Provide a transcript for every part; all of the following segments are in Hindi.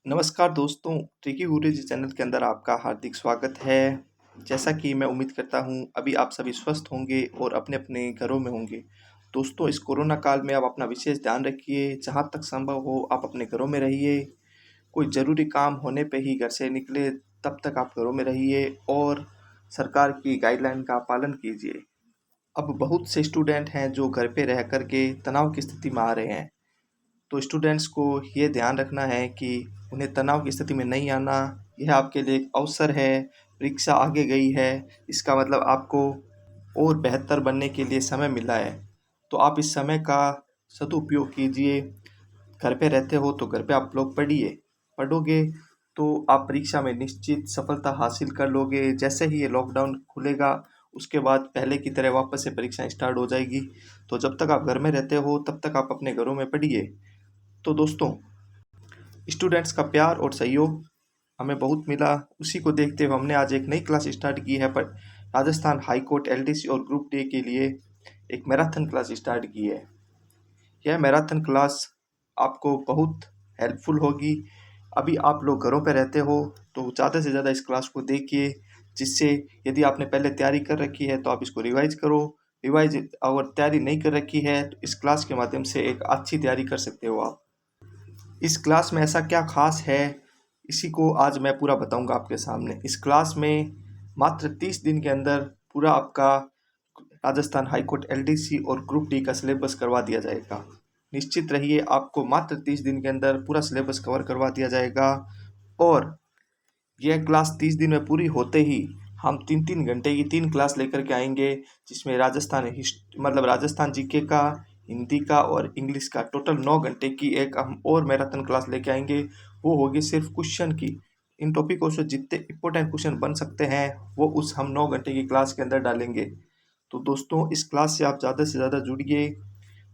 नमस्कार दोस्तों, ट्रिकी गुरुजी चैनल के अंदर आपका हार्दिक स्वागत है। जैसा कि मैं उम्मीद करता हूँ अभी आप सभी स्वस्थ होंगे और अपने-अपने घरों में होंगे। दोस्तों इस कोरोना काल में आप अपना विशेष ध्यान रखिए, जहाँ तक संभव हो आप अपने घरों में रहिए। कोई ज़रूरी काम होने पे ही घर से निकले, तब तक आप घरों में रहिए और सरकार की गाइडलाइन का पालन कीजिए। अब बहुत से स्टूडेंट हैं जो घर पे रह कर के तनाव की स्थिति में आ रहे हैं। तो स्टूडेंट्स को ये ध्यान रखना है कि उन्हें तनाव की स्थिति में नहीं आना। यह आपके लिए एक अवसर है, परीक्षा आगे गई है, इसका मतलब आपको और बेहतर बनने के लिए समय मिला है। तो आप इस समय का सदुपयोग कीजिए। घर पे रहते हो तो घर पे आप लोग पढ़िए, पढ़ोगे तो आप परीक्षा में निश्चित सफलता हासिल कर लोगे। जैसे ही ये लॉकडाउन खुलेगा उसके बाद पहले की तरह वापस से परीक्षाएं स्टार्ट हो जाएगी। तो जब तक आप घर में रहते हो तब तक आप अपने घरों में पढ़िए। तो दोस्तों, स्टूडेंट्स का प्यार और सहयोग हमें बहुत मिला। उसी को देखते हुए हमने आज एक नई क्लास स्टार्ट की है, पर राजस्थान हाई कोर्ट एलडीसी और ग्रुप डी के लिए एक मैराथन क्लास स्टार्ट की है। यह मैराथन क्लास आपको बहुत हेल्पफुल होगी। अभी आप लोग घरों पे रहते हो तो ज़्यादा से ज़्यादा इस क्लास को देखिए, जिससे यदि आपने पहले तैयारी कर रखी है तो आप इसको रिवाइज करो। रिवाइज और तैयारी नहीं कर रखी है तो इस क्लास के माध्यम से एक अच्छी तैयारी कर सकते हो आप। इस क्लास में ऐसा क्या खास है, इसी को आज मैं पूरा बताऊंगा आपके सामने। इस क्लास में मात्र 30 दिन के अंदर पूरा आपका राजस्थान हाईकोर्ट एलडीसी और ग्रुप डी का सिलेबस करवा दिया जाएगा। निश्चित रहिए, आपको मात्र 30 दिन के अंदर पूरा सिलेबस कवर करवा दिया जाएगा। और यह क्लास 30 दिन में पूरी होते ही हम 3-3 घंटे की 3 क्लास लेकर के आएंगे, जिसमें राजस्थान जीके का, हिंदी का और इंग्लिश का टोटल 9 घंटे की एक हम और मैराथन क्लास लेके आएंगे। वो होगी सिर्फ क्वेश्चन की। इन टॉपिकों से जितने इंपॉर्टेंट क्वेश्चन बन सकते हैं वो उस हम 9 घंटे की क्लास के अंदर डालेंगे। तो दोस्तों इस क्लास से आप ज़्यादा से ज़्यादा जुड़िए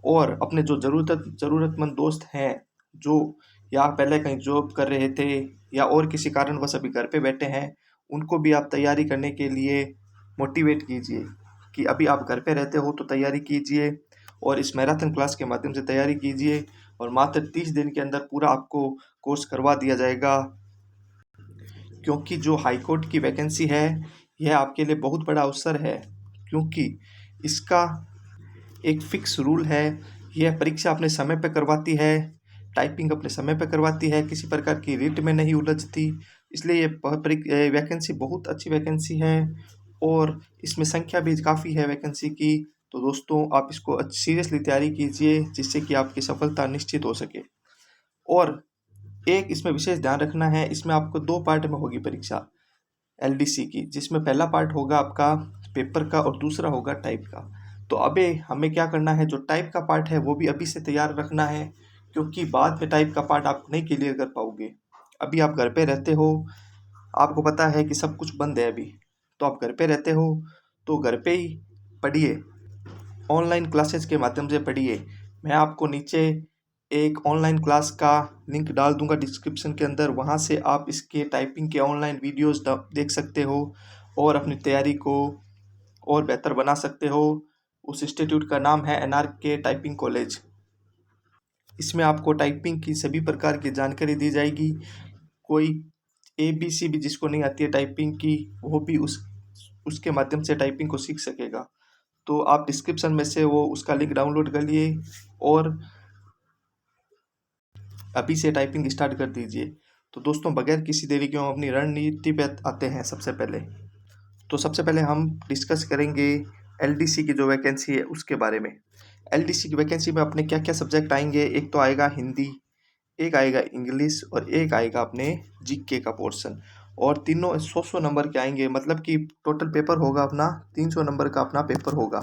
और अपने जो ज़रूरतमंद दोस्त हैं, जो या पहले कहीं जॉब कर रहे थे या और किसी कारणवश अभी घर पे बैठे हैं, उनको भी आप तैयारी करने के लिए मोटिवेट कीजिए कि अभी आप घर पे रहते हो तो तैयारी कीजिए और इस मैराथन क्लास के माध्यम से तैयारी कीजिए। और मात्र 30 दिन के अंदर पूरा आपको कोर्स करवा दिया जाएगा, क्योंकि जो हाई कोर्ट की वैकेंसी है यह आपके लिए बहुत बड़ा अवसर है। क्योंकि इसका एक फिक्स रूल है, यह परीक्षा अपने समय पे करवाती है, टाइपिंग अपने समय पे करवाती है, किसी प्रकार की रीट में नहीं उलझती। इसलिए ये वैकेंसी बहुत अच्छी वैकेंसी है और इसमें संख्या भी काफ़ी है वैकेंसी की। तो दोस्तों आप इसको सीरियसली तैयारी कीजिए, जिससे कि आपकी सफलता निश्चित हो सके। और एक इसमें विशेष ध्यान रखना है, इसमें आपको 2 पार्ट में होगी परीक्षा एलडीसी की, जिसमें पहला पार्ट होगा आपका पेपर का और दूसरा होगा टाइप का। तो अबे हमें क्या करना है, जो टाइप का पार्ट है वो भी अभी से तैयार रखना है, क्योंकि बाद में टाइप का पार्ट आप नहीं क्लियर कर पाओगे। अभी आप घर पे रहते हो, आपको पता है कि सब कुछ बंद है अभी, तो आप घर पे रहते हो तो घर पे ही पढ़िए, ऑनलाइन क्लासेस के माध्यम से पढ़िए। मैं आपको नीचे एक ऑनलाइन क्लास का लिंक डाल दूंगा डिस्क्रिप्शन के अंदर, वहाँ से आप इसके टाइपिंग के ऑनलाइन वीडियोस देख सकते हो और अपनी तैयारी को और बेहतर बना सकते हो। उस इंस्टीट्यूट का नाम है एनआरके टाइपिंग कॉलेज। इसमें आपको टाइपिंग की सभी प्रकार की जानकारी दी जाएगी। कोई एबीसी भी जिसको नहीं आती है टाइपिंग की, वो भी उसके माध्यम से टाइपिंग को सीख सकेगा। तो आप डिस्क्रिप्शन में से वो उसका लिंक डाउनलोड कर लिए और अभी से टाइपिंग स्टार्ट कर दीजिए। तो दोस्तों बगैर किसी देरी के हम अपनी रणनीति पे आते हैं। सबसे पहले हम डिस्कस करेंगे एलडीसी की जो वैकेंसी है उसके बारे में। एलडीसी की वैकेंसी में अपने क्या क्या सब्जेक्ट आएंगे, एक तो आएगा हिंदी, एक आएगा इंग्लिश और एक आएगा अपने जीके का पोर्शन। और तीनों 100-100 नंबर के आएंगे, मतलब कि टोटल पेपर होगा अपना 300 नंबर का अपना पेपर होगा।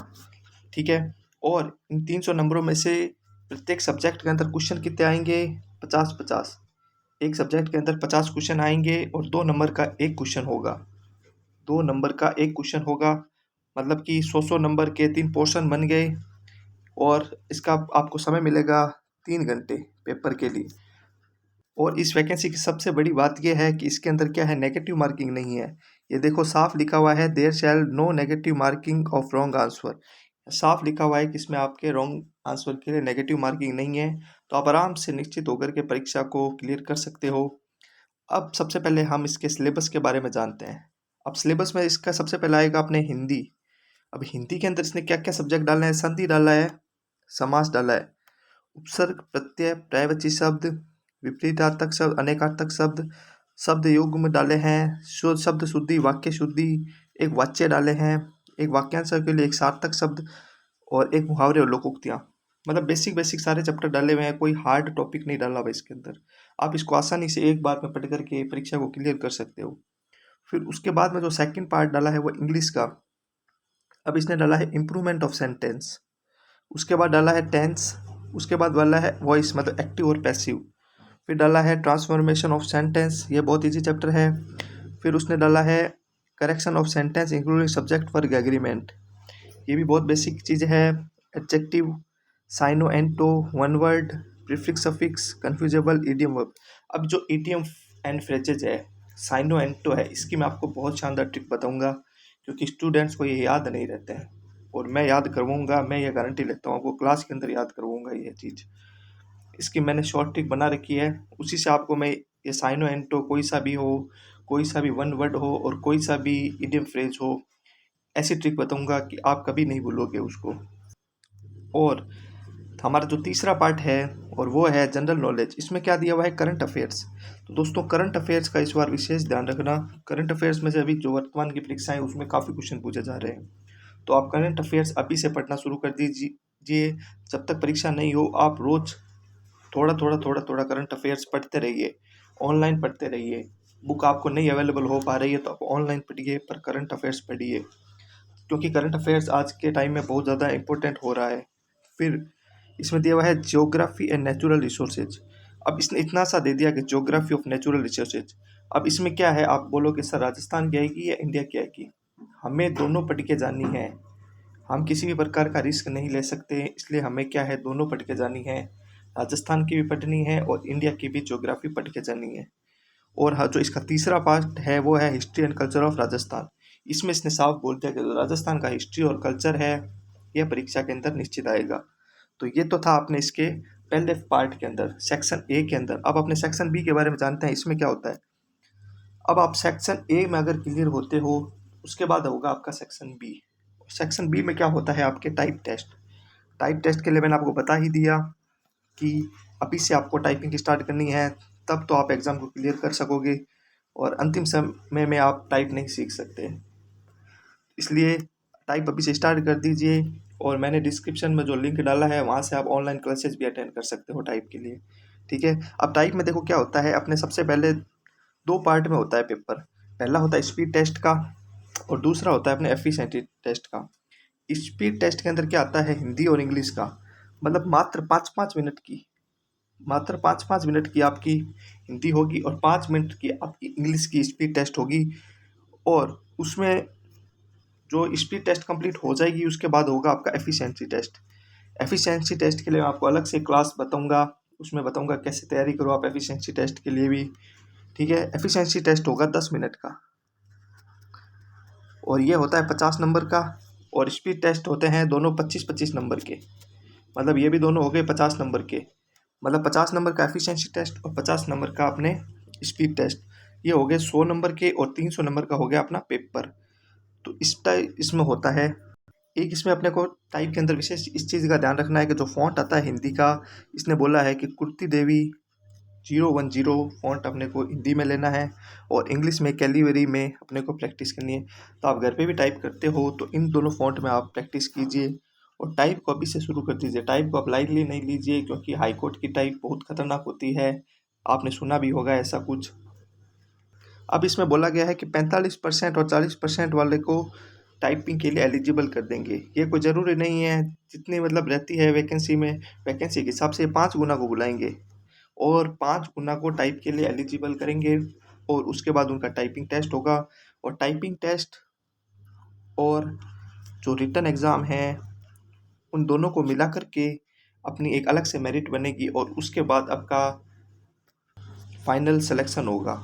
ठीक है। और इन 300 नंबरों में से प्रत्येक सब्जेक्ट के अंदर क्वेश्चन कितने आएंगे, 50-50। एक सब्जेक्ट के अंदर 50 क्वेश्चन आएंगे और 2 नंबर का एक क्वेश्चन होगा। 2 नंबर का एक क्वेश्चन होगा, मतलब कि 100-100 नंबर के 3 पोर्शन बन गए। और इसका आपको समय मिलेगा 3 घंटे पेपर के लिए। और इस वैकेंसी की सबसे बड़ी बात यह है कि इसके अंदर क्या है, नेगेटिव मार्किंग नहीं है। ये देखो साफ लिखा हुआ है, there shall no negative marking of wrong answer. साफ लिखा हुआ है कि इसमें आपके रॉन्ग आंसर के लिए नेगेटिव मार्किंग नहीं है। तो आप आराम से निश्चित होकर के परीक्षा को क्लियर कर सकते हो। अब सबसे पहले हम इसके सिलेबस के बारे में जानते हैं। अब सिलेबस में इसका सबसे पहले आएगा अपने हिंदी। अब हिंदी के अंदर इसने क्या-क्या सब्जेक्ट डाले हैं? संधि डाला है, समास डाला है, उपसर्ग, प्रत्यय, पर्यायवाची शब्द, विपरीतार्थक शब्द, अनेकार्थक शब्द, शब्द युग्म डाले हैं, शब्द शुद्धि, वाक्य शुद्धि, एक वाच्य डाले हैं, एक वाक्यांश के लिए एक सार्थक शब्द और एक मुहावरे और लोकोक्तियाँ। मतलब बेसिक बेसिक सारे चैप्टर डाले हुए हैं, कोई हार्ड टॉपिक नहीं डाला हुआ इसके अंदर। आप इसको आसानी से एक बार में पढ़ करके परीक्षा को क्लियर कर सकते हो। फिर उसके बाद में जो सेकंड पार्ट डाला है वो इंग्लिश का। अब इसने डाला है इम्प्रूवमेंट ऑफ सेंटेंस, उसके बाद डाला है टेंस, उसके बाद डाला है वॉइस मतलब एक्टिव और पैसिव, फिर डाला है ट्रांसफॉर्मेशन ऑफ सेंटेंस, ये बहुत इजी चैप्टर है। फिर उसने डाला है correction of sentence including subject verb agreement, ये भी बहुत बेसिक चीज़ है। Adjective, syno anto, one word, prefix suffix, confusable, idiom verb. अब जो इडियम एंड फ्रेजेज है, साइनो एंटो है, इसकी मैं आपको बहुत शानदार ट्रिक बताऊंगा, क्योंकि स्टूडेंट्स को ये याद नहीं रहते हैं और मैं याद करवाऊंगा, मैं ये गारंटी लेता हूँ, आपको क्लास के अंदर याद करवाऊंगा ये चीज़। इसकी मैंने शॉर्ट ट्रिक बना रखी है, उसी से आपको मैं ये साइनो एंटो कोई सा भी हो, कोई सा भी वन वर्ड हो और कोई सा भी इडियम फ्रेज हो, ऐसी ट्रिक बताऊंगा कि आप कभी नहीं भूलोगे उसको। और हमारा जो तीसरा पार्ट है और वो है जनरल नॉलेज, इसमें क्या दिया हुआ है? Current affairs. तो दोस्तों करंट अफेयर्स का इस बार विशेष ध्यान रखना। करंट अफेयर्स में से अभी जो वर्तमान की परीक्षाएं उसमें काफ़ी क्वेश्चन पूछे जा रहे हैं, तो आप करंट अफेयर्स अभी से पढ़ना शुरू कर दीजिए। जब तक परीक्षा नहीं हो आप रोज थोड़ा करंट अफेयर्स पढ़ते रहिए, ऑनलाइन पढ़ते रहिए। बुक आपको नहीं अवेलेबल हो पा रही है तो आप ऑनलाइन पढ़िए, पर करंट अफेयर्स पढ़िए, क्योंकि करंट अफेयर्स आज के टाइम में बहुत ज़्यादा इंपॉर्टेंट हो रहा है। फिर इसमें दिया हुआ है ज्योग्राफी एंड नेचुरल रिसोर्सेज। अब इसने इतना सा दे दिया कि ज्योग्राफी ऑफ नेचुरल रिसोर्सेज। अब इसमें क्या है, आप बोलोगे सर राजस्थान की आएगी या इंडिया की आएगी? हमें दोनों पढ़ के जानी है, हम किसी भी प्रकार का रिस्क नहीं ले सकते, इसलिए हमें क्या है, दोनों पढ़ के जानी है। राजस्थान की भी पढ़नी है और इंडिया की भी ज्योग्राफी पढ़ के जानी है। और हाँ, जो इसका तीसरा पार्ट है वो है history and culture of Rajasthan. इसमें इसने साफ बोल दिया कि जो राजस्थान का हिस्ट्री और कल्चर है, यह परीक्षा के अंदर निश्चित आएगा। तो ये तो था अपने इसके पहले पार्ट के अंदर, सेक्शन ए के अंदर। अब अपने सेक्शन बी के बारे में जानते हैं, इसमें क्या होता है। अब आप सेक्शन ए में अगर क्लियर होते हो, उसके बाद होगा आपका सेक्शन बी। सेक्शन बी में क्या होता है, आपके टाइप टेस्ट। टाइप टेस्ट के लिए मैंने आपको बता ही दिया कि अभी से आपको टाइपिंग स्टार्ट करनी है, तब तो आप एग्ज़ाम को क्लियर कर सकोगे, और अंतिम समय में आप टाइप नहीं सीख सकते। इसलिए टाइप अभी से स्टार्ट कर दीजिए, और मैंने डिस्क्रिप्शन में जो लिंक डाला है वहाँ से आप ऑनलाइन क्लासेस भी अटेंड कर सकते हो टाइप के लिए। ठीक है। अब टाइप में देखो क्या होता है, अपने सबसे पहले दो पार्ट में होता है पेपर। पहला होता है स्पीड टेस्ट का और दूसरा होता है अपने एफिशिएंसी टेस्ट का। स्पीड टेस्ट के अंदर क्या आता है, हिंदी और इंग्लिश का, मतलब मात्र 5-5 मिनट की आपकी हिंदी होगी और 5 मिनट की आपकी इंग्लिश की स्पीड टेस्ट होगी। और उसमें जो स्पीड टेस्ट कंप्लीट हो जाएगी उसके बाद होगा आपका एफिशिएंसी टेस्ट। एफिशिएंसी टेस्ट के लिए मैं आपको अलग से क्लास बताऊंगा, उसमें बताऊंगा कैसे तैयारी करो आप एफिशिएंसी टेस्ट के लिए भी। ठीक है। एफिशिएंसी टेस्ट होगा 10 मिनट का और ये होता है 50 नंबर का, और स्पीड टेस्ट होते हैं दोनों 25-25 नंबर के। मतलब ये भी दोनों हो गए 50 नंबर के, मतलब 50 नंबर का एफिशिएंसी टेस्ट और 50 नंबर का अपने स्पीड टेस्ट। ये हो गए 100 नंबर के, और 300 नंबर का हो गया अपना पेपर। तो इसमें होता है एक, इसमें अपने को टाइप के अंदर विशेष इस चीज़ का ध्यान रखना है कि जो फॉन्ट आता है हिंदी का, इसने बोला है कि कुर्ती देवी 010 फॉन्ट अपने को हिंदी में लेना है, और इंग्लिश में कैलिबरी में अपने को प्रैक्टिस करनी है। तो आप घर पे भी टाइप करते हो तो इन दोनों फॉन्ट में आप प्रैक्टिस कीजिए, और टाइप को अभी से शुरू कर दीजिए। टाइप को आप लाइटली नहीं लीजिए, क्योंकि हाई कोर्ट की टाइप बहुत खतरनाक होती है, आपने सुना भी होगा ऐसा कुछ। अब इसमें बोला गया है कि 45% और 40% वाले को टाइपिंग के लिए एलिजिबल कर देंगे। ये कोई ज़रूरी नहीं है, जितनी मतलब रहती है वैकेंसी में, वैकेंसी के हिसाब से 5 गुना को बुलाएंगे और 5 गुना को टाइप के लिए एलिजिबल करेंगे। और उसके बाद उनका टाइपिंग टेस्ट होगा, और टाइपिंग टेस्ट और जो रिटन एग्ज़ाम है उन दोनों को मिला करके अपनी एक अलग से मेरिट बनेगी, और उसके बाद आपका फाइनल सिलेक्शन होगा।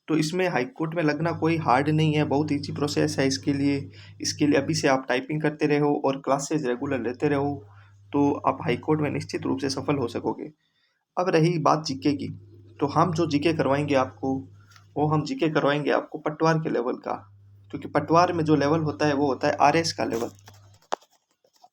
तो इसमें हाई कोर्ट में लगना कोई हार्ड नहीं है, बहुत ईजी प्रोसेस है इसके लिए। अभी से आप टाइपिंग करते रहो और क्लासेस रेगुलर लेते रहो, तो आप हाई कोर्ट में निश्चित रूप से सफल हो सकोगे। अब रही बात जीके की, तो हम जो जीके करवाएंगे आपको, वो हम जीके करवाएंगे आपको पटवार के लेवल का, क्योंकि पटवार में जो लेवल होता है वो होता है आरएस का लेवल।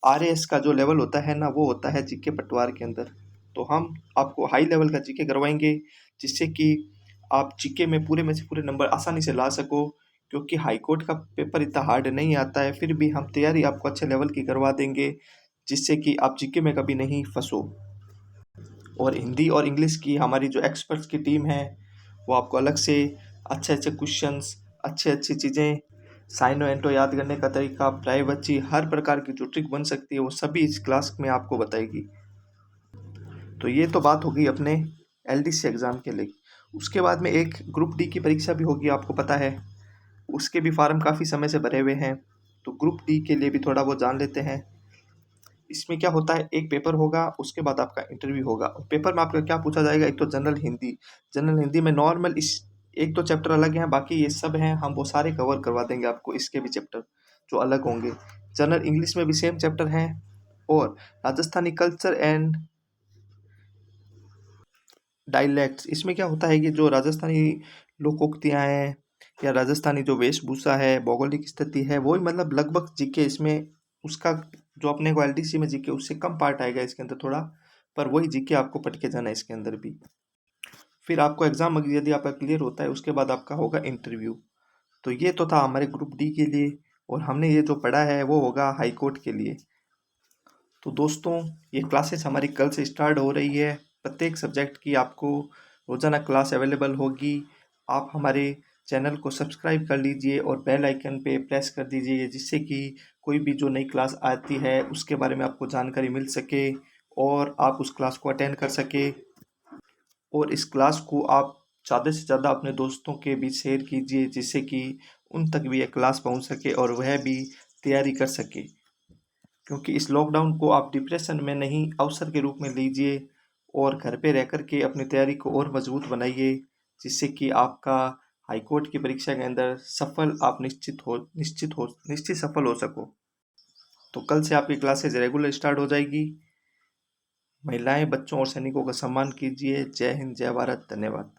आरएस का जो लेवल होता है ना, वो होता है जीके पटवार के अंदर। तो हम आपको हाई लेवल का जीके करवाएंगे, जिससे कि आप जीके में से पूरे नंबर आसानी से ला सको, क्योंकि हाई कोर्ट का पेपर इतना हार्ड नहीं आता है, फिर भी हम तैयारी आपको अच्छे लेवल की करवा देंगे, जिससे कि आप जीके में कभी नहीं फंसो। और हिंदी और इंग्लिश की हमारी जो एक्सपर्ट्स की टीम है, वो आपको अलग से अच्छे अच्छे क्वेश्चंस, अच्छी अच्छी चीज़ें, साइनो एंटो याद करने का तरीका, प्राइवेसी, हर प्रकार की जो ट्रिक बन सकती है वो सभी इस क्लास में आपको बताएगी। तो ये तो बात होगी अपने एलडीसी एग्ज़ाम के लिए। उसके बाद में एक ग्रुप डी की परीक्षा भी होगी, आपको पता है। उसके भी फार्म काफ़ी समय से भरे हुए हैं, तो ग्रुप डी के लिए भी थोड़ा बहुत जान लेते हैं। इसमें क्या होता है, एक पेपर होगा, उसके बाद आपका इंटरव्यू होगा। और पेपर में आपका क्या पूछा जाएगा, एक तो जनरल हिंदी में नॉर्मल इस एक दो चैप्टर अलग हैं, बाकी ये सब हैं, हम वो सारे कवर करवा देंगे आपको, इसके भी चैप्टर जो अलग होंगे। जनरल इंग्लिश में भी सेम चैप्टर हैं। और राजस्थानी कल्चर एंड डायलैक्ट्स, इसमें क्या होता है कि जो राजस्थानी लोकोक्तियाँ हैं, या राजस्थानी जो वेशभूषा है, भौगोलिक स्थिति है, वही मतलब लगभग जीके इसमें, उसका जो अपने को एलडीसी में जीके उससे कम पार्ट आएगा इसके अंदर थोड़ा, पर वही जीके आपको पढ़ के जाना है इसके अंदर भी। फिर आपको एग्जाम यदि आपका क्लियर होता है, उसके बाद आपका होगा इंटरव्यू। तो ये तो था हमारे ग्रुप डी के लिए, और हमने ये जो पढ़ा है वो होगा हाई कोर्ट के लिए। तो दोस्तों, ये क्लासेस हमारी कल से स्टार्ट हो रही है। प्रत्येक सब्जेक्ट की आपको रोज़ाना क्लास अवेलेबल होगी। आप हमारे चैनल को सब्सक्राइब कर लीजिए और बेल आइकन पे प्रेस कर दीजिए, जिससे कि कोई भी जो नई क्लास आती है उसके बारे में आपको जानकारी मिल सके और आप उस क्लास को अटेंड कर सके। और इस क्लास को आप ज़्यादा से ज़्यादा अपने दोस्तों के बीच शेयर कीजिए, जिससे कि उन तक भी यह क्लास पहुंच सके और वह भी तैयारी कर सके। क्योंकि इस लॉकडाउन को आप डिप्रेशन में नहीं, अवसर के रूप में लीजिए और घर पे रह कर के अपनी तैयारी को और मजबूत बनाइए, जिससे कि आपका हाई कोर्ट की परीक्षा के अंदर सफल आप निश्चित सफल हो सको। तो कल से आपकी क्लासेज रेगुलर स्टार्ट हो जाएगी। महिलाएं, बच्चों और सैनिकों का सम्मान कीजिए। जय हिंद, जय भारत, धन्यवाद।